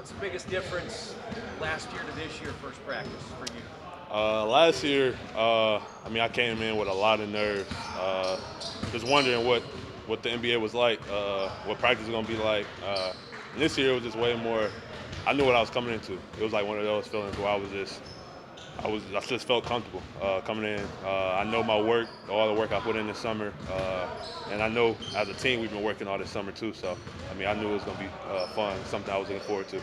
What's the biggest difference last year to this year, first practice for you? Last year, I came in with a lot of nerves, just wondering what the NBA was like, what practice was gonna be like. And this year it was just way more. I knew what I was coming into. It was like one of those feelings where I just felt comfortable coming in. I know my work, all the work I put in this summer, and I know as a team we've been working all this summer too. So I knew it was gonna be fun, something I was looking forward to.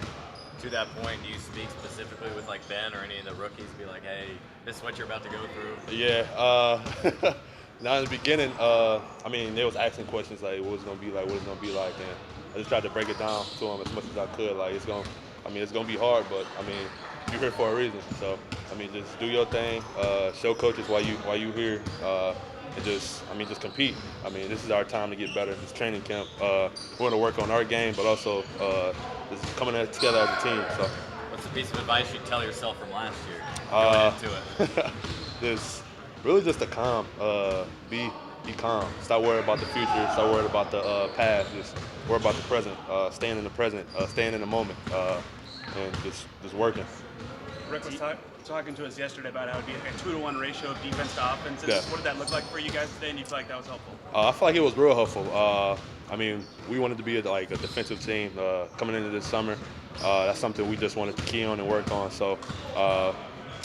To that point, do you speak specifically with like Ben or any of the rookies? Be like, hey, this is what you're about to go through. Yeah. Now in the beginning, they was asking questions like what it's gonna be like, and I just tried to break it down to them as much as I could. Like it's gonna be hard, but you're here for a reason. So just do your thing, show coaches why you here, and just compete. This is our time to get better. This training camp, we want to work on our game, but also just coming together as a team. So. What's the piece of advice you'd tell yourself from last year going into it? Just a calm. Be calm. Stop worrying about the future. Stop worrying about the past. Just worry about the present. Staying in the present. Staying in the moment. And just working. Rick was talking to us yesterday about how it would be like a 2-to-1 ratio of defense to offense. Yeah. What did that look like for you guys today, and do you feel like that was helpful? I feel like it was real helpful. We wanted to be a defensive team coming into this summer. That's something we just wanted to key on and work on. So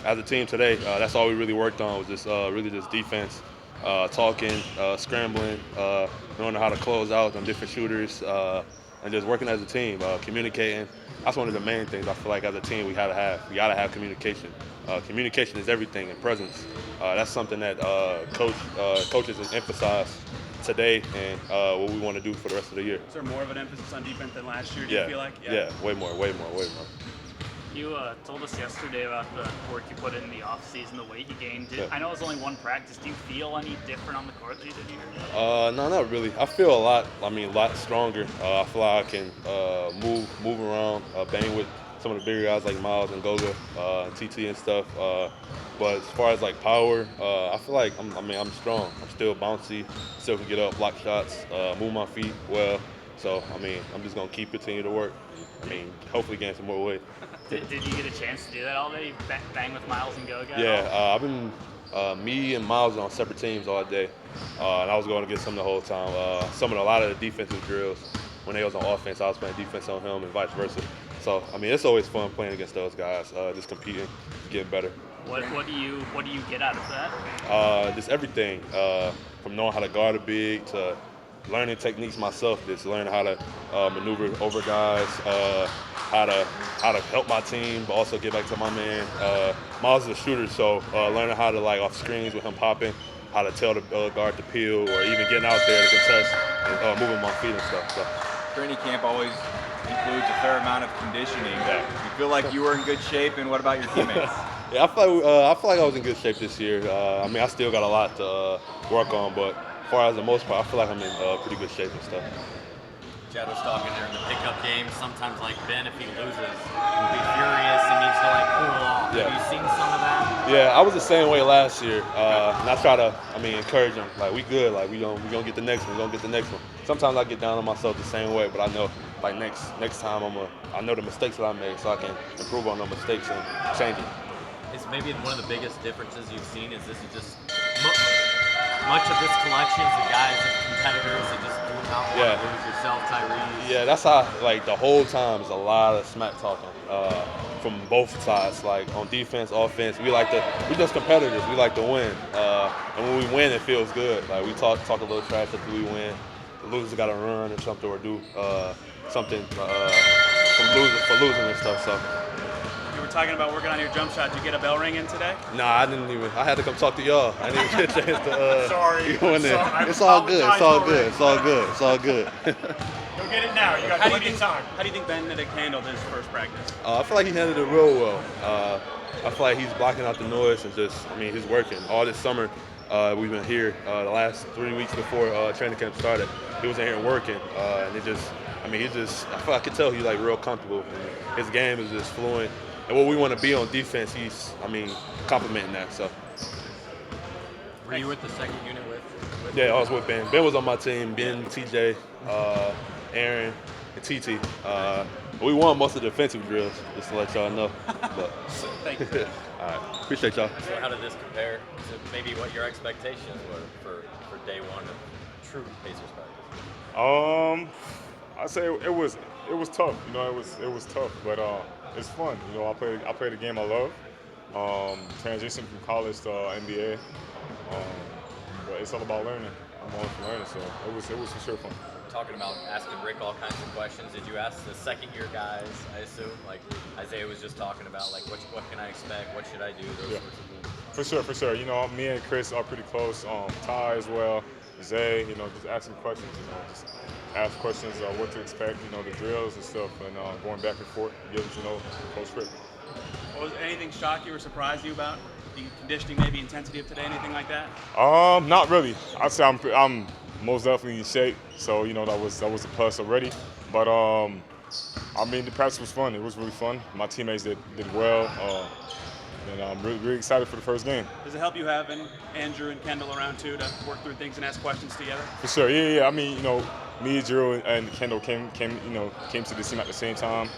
as a team today, that's all we really worked on was just really just defense, talking, scrambling, knowing how to close out on different shooters, and just working as a team, communicating. That's one of the main things I feel like as a team we gotta have. We gotta have communication. Communication is everything, and presence. That's something that coaches emphasize today, and what we want to do for the rest of the year. Is there more of an emphasis on defense than last year? Do Yeah. you feel like? Yeah, way more. You told us yesterday about the work you put in the off-season, the weight you gained. Yeah. I know it was only one practice. Do you feel any different on the court than you did here? No, not really. I feel a lot stronger. I feel like I can move around, bang with some of the bigger guys like Myles and Goga, TT and stuff. But as far as like power, I feel like I'm strong. I'm still bouncy, still can get up, block shots, move my feet well. So I'm just gonna continue to work. Hopefully gain some more weight. Did you get a chance to do that all day? Bang with Myles and Goga? Yeah, I've been me and Myles on separate teams all day, and I was going against him the whole time. A lot of the defensive drills when they was on offense, I was playing defense on him, and vice versa. So it's always fun playing against those guys, just competing, getting better. What do you get out of that? Just everything, from knowing how to guard a big to learning techniques myself, just learning how to maneuver over guys, how to help my team, but also get back to my man. Myles is a shooter, so learning how to off screens with him popping, how to tell the guard to peel, or even getting out there to contest and moving my feet and stuff. So. Training camp always includes a fair amount of conditioning. Yeah. You feel like you were in good shape, and what about your teammates? Yeah, I feel like I was in good shape this year. I still got a lot to work on, but as far as the most part, I feel like I'm in pretty good shape and stuff. Chad was talking during the pickup game. Sometimes, like Ben, if he loses, he'll be furious and needs to cool off. Yeah. Have you seen some of that? Yeah, I was the same way last year, and I try to, encourage him. We good. We gonna get the next one. We gonna get the next one. Sometimes I get down on myself the same way, but I know, next time I know the mistakes that I made, so I can improve on those mistakes and change it. It's maybe one of the biggest differences you've seen is this is just much of this collection is the guys and competitors that just do not want to lose yourself, Tyrese. Yeah, that's how, the whole time is a lot of smack talking from both sides. On defense, offense, we just competitors. We like to win. And when we win, it feels good. We talk a little trash after we win. The loser's got to run or something or do something for losing and stuff. So. You were talking about working on your jump shot. Did you get a bell ring in today? Nah, I didn't even. I had to come talk to y'all. I didn't even get a chance to. Sorry. Go in there. It's all good. It's all good. It's all good. It's all good. Go get it now. You got plenty of time. How do you think Bennedict handled his first practice? I feel like he handled it real well. I feel like he's blocking out the noise and he's working. All this summer, we've been here. The last 3 weeks before training camp started, he was in here working, and I feel like I could tell he's real comfortable. And his game is just fluent. And what we want to be on defense, he's complimenting that. So. Were you with the second unit with? Yeah, I was with Ben. Ben was on my team. Ben, TJ, Aaron, and TT. We won most of the defensive drills, just to let y'all know. But Thank you. all right, appreciate y'all. So how did this compare to maybe what your expectations were for day one of true Pacers practice? I'd say it was tough. You know, it was tough, but it's fun. You know, I played a game I love. Transition from college to NBA, but it's all about learning. I'm all for learning, so it was for sure fun. Talking about asking Rick all kinds of questions, did you ask the second-year guys, I assume? Like Isaiah was just talking about, like, what can I expect? What should I do? Those sorts of things. For sure. You know, me and Chris are pretty close. Ty as well, Zay. You know, just asking questions. You know, just ask questions what to expect. You know, the drills and stuff, and going back and forth, gives close grip. Was anything shock you or surprised you about the conditioning, maybe intensity of today, anything like that? Not really. I'd say I'm most definitely in shape, so you know that was a plus already. But I mean, the practice was fun. It was really fun. My teammates did well, and I'm really excited for the first game. Does it help you having Andrew and Kendall around too to work through things and ask questions together? For sure, yeah. I mean, you know, me, Drew, and Kendall came to the team at the same time.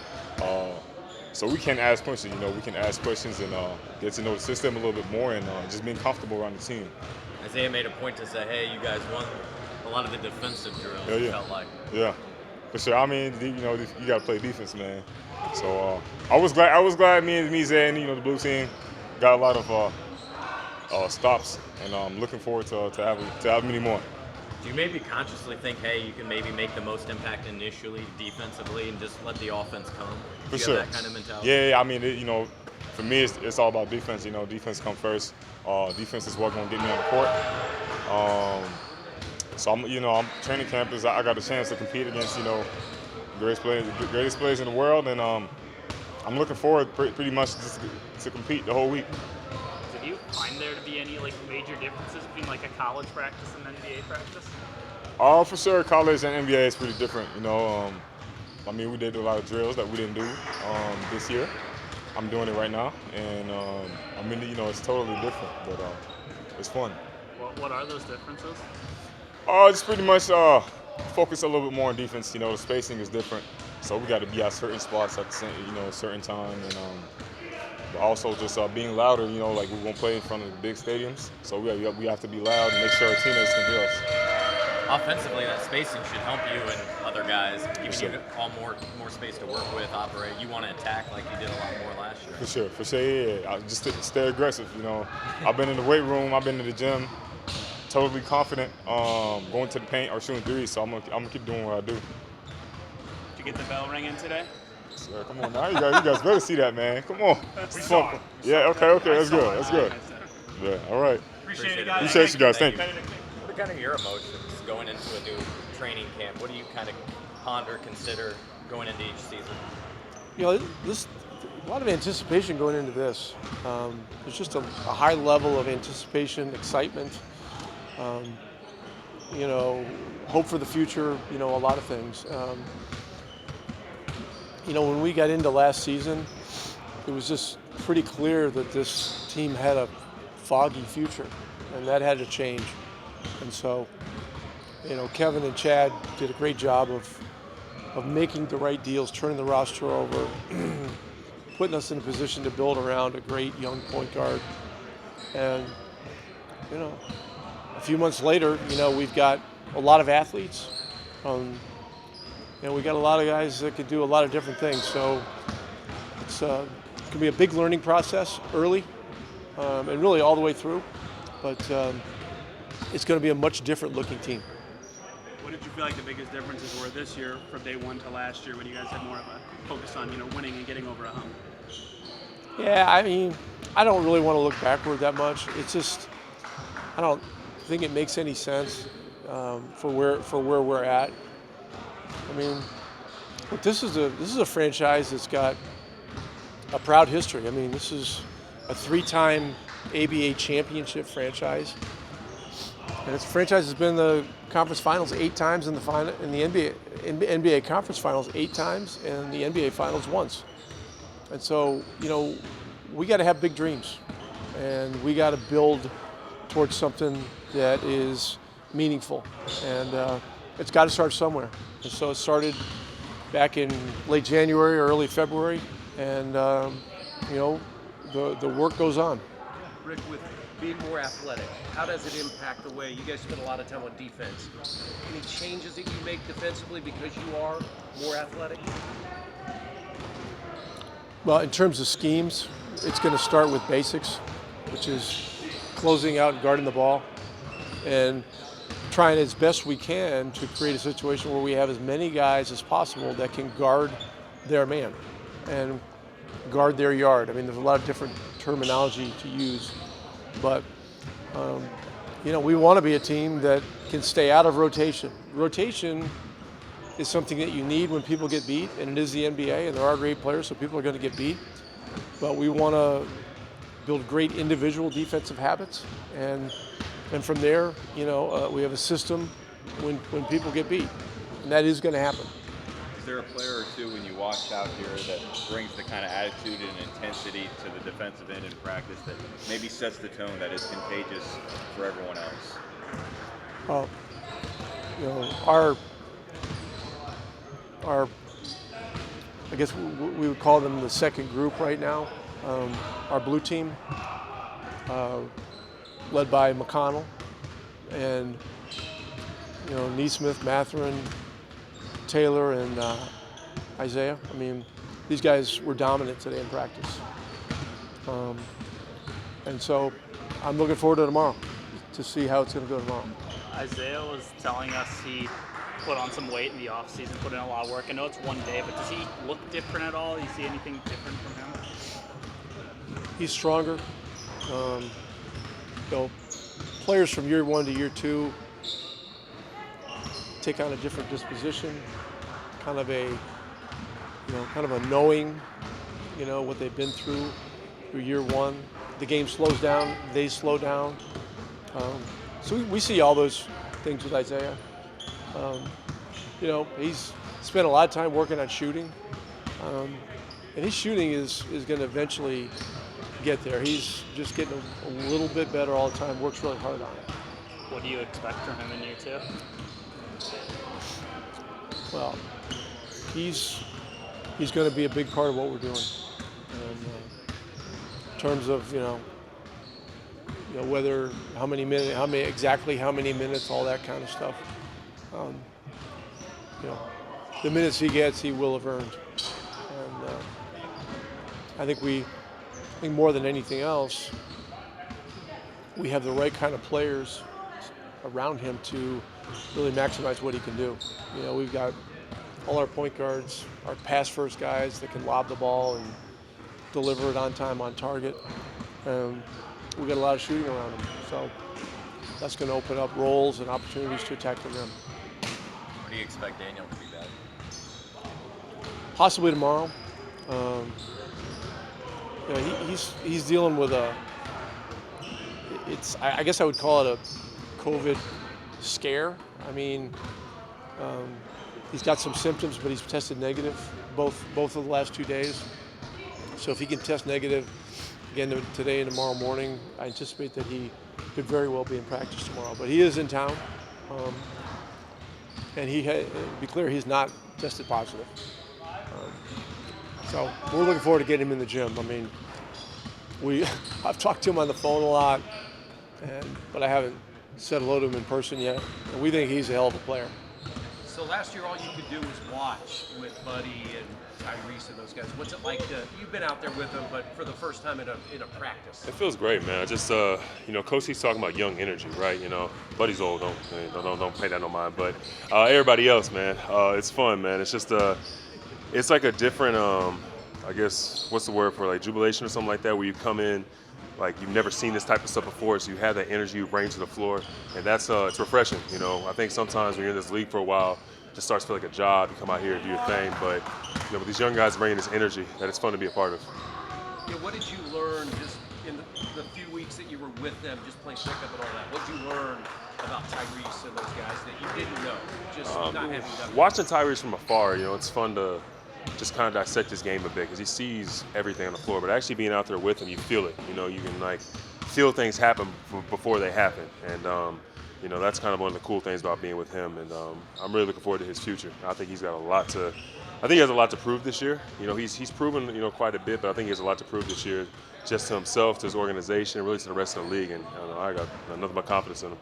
So we can ask questions, you know, we can ask questions and get to know the system a little bit more and just being comfortable around the team. Isaiah made a point to say, hey, you guys won a lot of the defensive drills, it felt like. Yeah, for sure. I mean, you know, you got to play defense, man. So I was glad me, Zay, and, you know, the blue team got a lot of stops, and I'm looking forward to have many more. Do you maybe consciously think, hey, you can maybe make the most impact initially defensively and just let the offense come? For sure. Have that kind of mentality? Yeah. I mean, you know, for me, it's all about defense. You know, defense comes first. Defense is what's going to get me on the court. So I'm training camp is I got a chance to compete against greatest players in the world, and I'm looking forward pretty much just to compete the whole week. Did you find there to be any major differences between a college practice and NBA practice? For sure, college and NBA is pretty different. You know, I mean, we did a lot of drills that we didn't do this year. I'm doing it right now, and I mean, you know, it's totally different, but it's fun. What are those differences? Just pretty much focus a little bit more on defense. You know, the spacing is different, so we got to be at certain spots at the same, certain time, and but also just being louder. You know, like we won't play in front of the big stadiums, so we have to be loud and make sure our teammates can hear us. Offensively, that spacing should help you and other guys, giving you all more space to work with, operate. You want to attack like you did a lot more last year. For sure, yeah. Just stay aggressive. You know, I've been in the weight room, I've been in the gym, totally confident going to the paint or shooting threes. So I'm gonna keep doing what I do. Did you get the bell ringing today? Sir, come on now, you guys better see that, man. Come on. It's fun. Yeah, okay, that's good. Yeah, all right. Appreciate it, guys. Appreciate you guys. Thank you. What are kind of your emotions going into a new training camp? What do you kind of ponder, consider going into each season? You know, a lot of anticipation going into this. There's just a high level of anticipation, excitement. You know, hope for the future. You know, a lot of things. You know, when we got into last season, it was just pretty clear that this team had a foggy future, and that had to change. And so, you know, Kevin and Chad did a great job of making the right deals, turning the roster over, putting us in a position to build around a great young point guard. And, you know, a few months later, you know, we've got a lot of athletes. And we got a lot of guys that could do a lot of different things. So it's going to be a big learning process early and really all the way through. But it's going to be a much different looking team. What did you feel like the biggest differences were this year from day one to last year when you guys had more of a focus on, winning and getting over a hump? Yeah, I mean, I don't really want to look backward that much. It's just, I don't think it makes any sense for where we're at. I mean, look, this is a franchise that's got a proud history. I mean, this is a 3-time ABA championship franchise, and it's a franchise that's been in the conference finals 8 times in the NBA conference finals 8 times, and the NBA finals once. And so, you know, we got to have big dreams, and we got to build towards something that is meaningful, and it's got to start somewhere. And so it started back in late January or early February, and the work goes on. Rick, with being more athletic, how does it impact the way you guys spend a lot of time on defense? Any changes that you make defensively because you are more athletic? Well, in terms of schemes, it's going to start with basics, which is closing out and guarding the ball, and trying as best we can to create a situation where we have as many guys as possible that can guard their man and guard their yard. I mean, there's a lot of different terminology to use, but we want to be a team that can stay out of rotation. Rotation is something that you need when people get beat, and it is the NBA, and there are great players, so people are going to get beat. But we want to build great individual defensive habits, and from there, we have a system when people get beat, and that is going to happen. Is there a player or two when you watch out here that brings the kind of attitude and intensity to the defensive end in practice that maybe sets the tone that is contagious for everyone else? Our I guess we would call them the second group right now. Our blue team, led by McConnell and Neesmith, Mathurin, Taylor, and Isaiah. I mean, these guys were dominant today in practice, and so I'm looking forward to tomorrow to see how it's going to go tomorrow. Isaiah was telling us he put on some weight in the off season, put in a lot of work. I know it's one day, but does he look different at all? Do you see anything different from him? He's stronger. Players from year one to year two take on a different disposition, kind of a knowing, what they've been through year one. The game slows down, they slow down. So we see all those things with Isaiah. He's spent a lot of time working on shooting, and his shooting is going to eventually get there. He's just getting a little bit better all the time, works really hard on it. What do you expect from him in year two? Well, he's going to be a big part of what we're doing. And, in terms of whether how many minutes, how many minutes, all that kind of stuff. The minutes he gets, he will have earned. And I think more than anything else, we have the right kind of players around him to really maximize what he can do. We've got all our point guards, our pass-first guys that can lob the ball and deliver it on time, on target. We've got a lot of shooting around him, so that's going to open up roles and opportunities to attack the rim. What do you expect Daniel to be back? Possibly tomorrow. He's dealing with I guess I would call it a COVID scare. I mean, he's got some symptoms, but he's tested negative both of the last 2 days. So if he can test negative again today and tomorrow morning, I anticipate that he could very well be in practice tomorrow. But he is in town, and to be clear, he's not tested positive. So we're looking forward to getting him in the gym. I mean, I've talked to him on the phone a lot, but I haven't said hello to him in person yet. And we think he's a hell of a player. So last year, all you could do was watch with Buddy and Tyrese and those guys. What's it like you've been out there with them, but for the first time in a practice? It feels great, man. Just Coach C's talking about young energy, right? Buddy's old, don't pay that no mind. But everybody else, man, it's fun, man. It's just it's like a different, I guess, what's the word for, like jubilation or something like that, where you come in like you've never seen this type of stuff before, so you have that energy you bring to the floor, and that's it's refreshing. I think sometimes when you're in this league for a while, it just starts to feel like a job. You come out here and do your thing, but with these young guys bringing this energy, that it's fun to be a part of. What did you learn just in the few weeks that you were with them, just playing pickup and all that? What did you learn about Tyrese and those guys that you didn't know, just not having done it? Watching Tyrese from afar, it's fun to just kind of dissect his game a bit because he sees everything on the floor. But actually being out there with him, you feel it. You can feel things happen before they happen. And that's kind of one of the cool things about being with him. And I'm really looking forward to his future. I think he's got a lot to I think he has a lot to prove this year. You know, he's proven, you know, quite a bit, but I think he has a lot to prove this year, just to himself, to his organization, and really to the rest of the league. And I got nothing but confidence in him.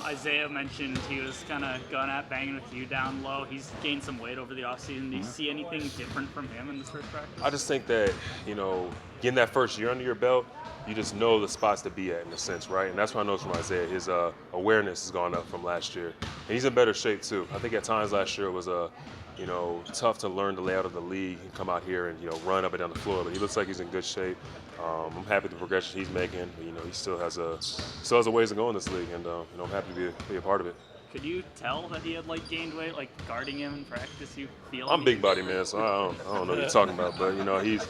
Isaiah mentioned he was kind of going at banging with you down low. He's gained some weight over the offseason. Do you see anything different from him in this first practice? I just think that, you know, getting that first year under your belt, you just know the spots to be at in a sense, right? And that's what I know from Isaiah. His awareness has gone up from last year. And he's in better shape too. I think at times last year it was you know, tough to learn the layout of the league and come out here and, you know, run up and down the floor. But he looks like he's in good shape. I'm happy with the progression he's making. You know, he still has a ways to go in this league, and you know, I'm happy to be a part of it. Could you tell that he had like gained weight, like guarding him in practice? You feel? I'm big body man, so I don't know what you're talking about, but you know, he's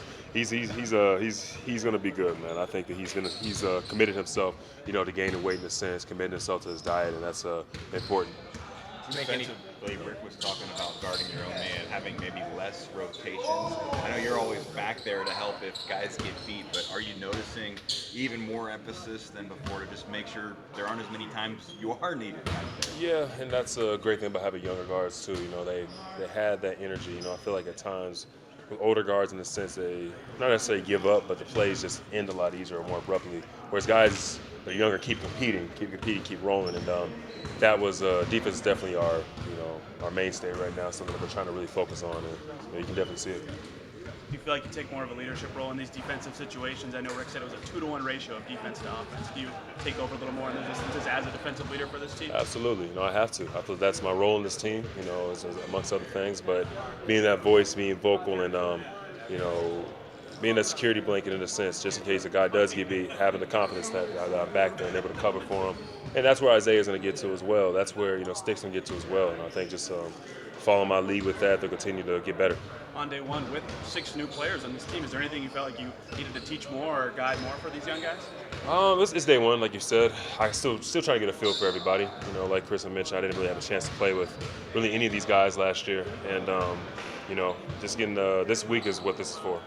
gonna be good, man. I think that he's committed himself, you know, to gaining weight in a sense, committing himself to his diet, and that's important. Defensively, Rick was talking about guarding your own man, having maybe less rotations. I know you're always back there to help if guys get beat, but are you noticing even more emphasis than before to just make sure there aren't as many times you are needed back there? Yeah, and that's a great thing about having younger guards too. You know, they had that energy. You know, I feel like at times with older guards, in the sense they not necessarily give up, but the plays just end a lot easier or more abruptly. Whereas guys that are younger keep competing, keep rolling, and that was defense is definitely our mainstay right now. Something that we're trying to really focus on, and you know, you can definitely see it. Do you feel like you take more of a leadership role in these defensive situations? I know Rick said it was a 2-to-1 ratio of defense to offense. Do you take over a little more in those instances as a defensive leader for this team? Absolutely. You know, I have to. I feel that's my role in this team, you know, amongst other things. But being that voice, being vocal, and, you know, being that security blanket in a sense, just in case a guy does get beat, having the confidence that I'm back there and able to cover for him. And that's where Isaiah's going to get to as well. That's where, you know, Stick's going to get to as well. And I think just following my lead with that, they'll continue to get better. On day one, with 6 new players on this team, is there anything you felt like you needed to teach more or guide more for these young guys? It's day one, like you said. I still trying to get a feel for everybody. You know, like Chris mentioned, I didn't really have a chance to play with really any of these guys last year. And, you know, just getting this week is what this is for.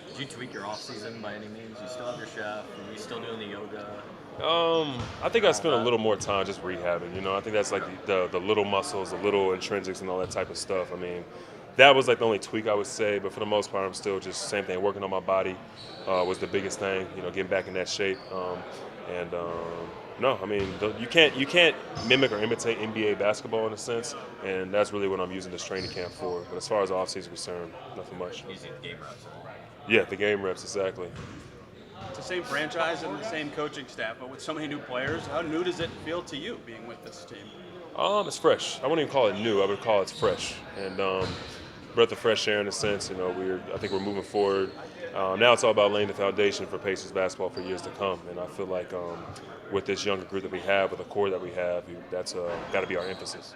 Did you tweak your off season by any means? You still have your chef? Are you still doing the yoga? I think I spent a little more time just rehabbing. You know, I think that's like the little muscles, the little intrinsics, and all that type of stuff. I mean, that was like the only tweak I would say. But for the most part, I'm still just same thing. Working on my body was the biggest thing. You know, getting back in that shape. No, I mean, you can't mimic or imitate NBA basketball in a sense, and that's really what I'm using this training camp for. But as far as the offseason is concerned, nothing much. Using the game reps. Yeah, the game reps, exactly. It's the same franchise and the same coaching staff, but with so many new players, how new does it feel to you being with this team? It's fresh. I wouldn't even call it new. I would call it fresh. And breath of fresh air in a sense. You know, I think we're moving forward. Now it's all about laying the foundation for Pacers basketball for years to come. And I feel like with this younger group that we have, with the core that we have, that's got to be our emphasis.